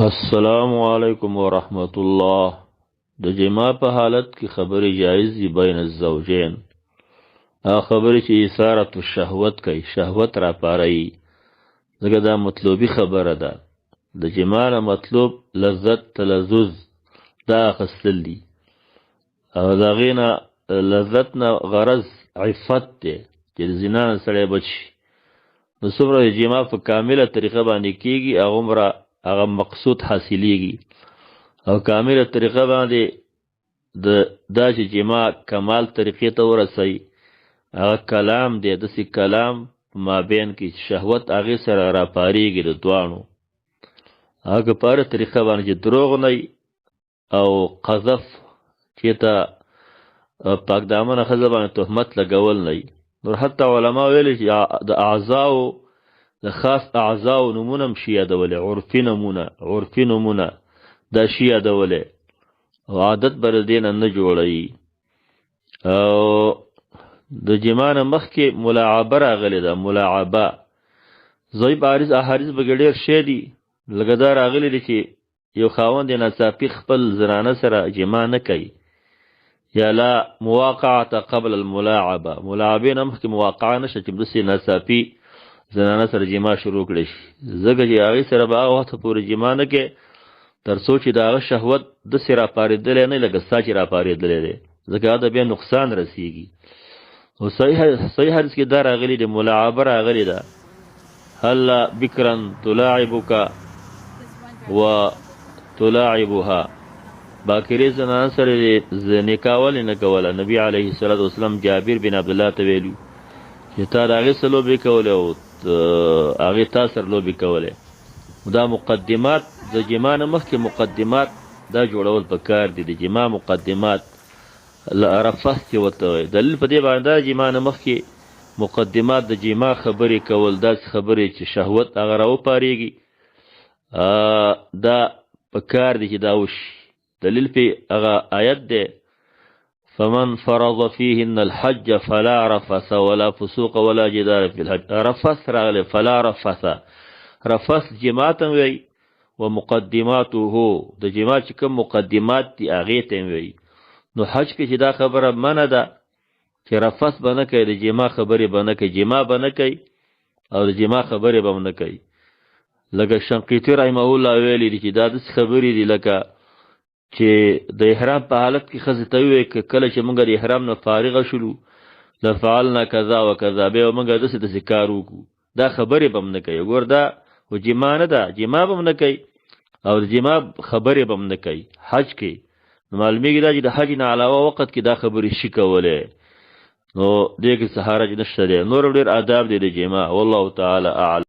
السلام علیکم ورحمت الله. د جما په حالت کې خبرې جایز دي بین الزوجین. خبرې چې اثارت الشهوت کوي، شهوت را پاروي، ځکه دا مطلوبي خبره ده. د جما نه مطلوب لذت تلذذ دا اخیستل دي، او د هغې نه لذت نه غرض عفت دی چې د زنا نه سړی بچ شي. نو څومره د جما په کامله طریقه باندې کېږي هغومره هغه مقصود حاصلیږي. او کامله طریقه باندې دا چې جما کمال طریقې ته ورسوي هغه کلام دی، داسې کلام په مابین کې شهوت هغې سره راپارېږي د دواړو. هغه په هره طریقه باندې چې دروغ نه او قذف چېرته پاک دامنه ښځه باندې تهمت لګول نه. نور حتی علما ویلي چې د اعضاو د خاص اعضاو نمونه هم شي یادولی، عرفي نمونه دا شي یادولی، او عادت به د دې نه نه جوړوي. او د جما نه مخکې ملاعبه راغلې ده. ملاعبه ضعیف احادیث به کې ډېر شی دي، لکه دا راغلی دی چې یو خاوند یې ناڅاپي خپل زنانه سره جما نه کوي، یا لا مواقعه قبل الملاعبه، ملاعبې نه مخکې مواقعه نشه چې داسې ناڅاپي زنانه سره جما شروع کړی شي، ځکه چې هغې سره به هغه وخته پورې جما نه کوي تر څو چې د هغه شهوت داسې راپارېدلی نه لکه ستا چې راپارېدلی دی، ځکه هغه ته بیا نقصان رسیږي. او صحیح حدیث کې دا راغلی دی، ملاعبه راغلی ده، هلا بکرا تلاعبک و تلاعبها، باکرې زنانه سره نکاح ولې نه کوله؟ نبي علیه الصلاة والسلام جابر بن عبدالله ته ویلي چې تا د هغې سره لوبې کولې او هغې تا سره لوبې کولې. دا مقدمات د جما نه مخکې مقدمات دا جوړول پکار دي. د جما مقدمات رفث چې ورته وایي، دلیل په دې باندې دا جما نه مخکې مقدمات د جما خبرې کول، داسې خبرې چې شهوت هغه راوپارېږي، دا پکار دي چې دا وشي. دلیل پې هغه آیت دی، فمن فرض فيهن الحج فلا رفث ولا فسوق ولا جدال في الحج. رفث راغلی، فلا رفث، رفث جما ته وایي، و مقدماته د جما چې کوم مقدمات دي هغې ته وایي. نو حج کې چې دا خبره منع ده چې رفث به نه کوي، د جما خبرې به نه کوي، جما به نه کوي او د جما خبرې به نه کوي. لکه شنقیطي رحمه الله ویلي دي چې دا داسې خبرې دي لکه چې د احرام په حالت کې ښځې ته ووایي که کله چې موږ د احرام نه فارغه شولو لفعلنا کذا و کذا، بیا به موږ داسې کار وکړو. دا خبرې به هم نه کوي. ګور دا خو جما نه ده، جما به هم نه کوي او د جما خبرې به هم نه کوي. حج کې نو معلومېږي دا چې د حج نه علاوه وخت کې دا خبرې شي کولی، نو دې کې څه حرج نشته دی. نور ډېر آداب دی د جما. والله تعالی اعلم.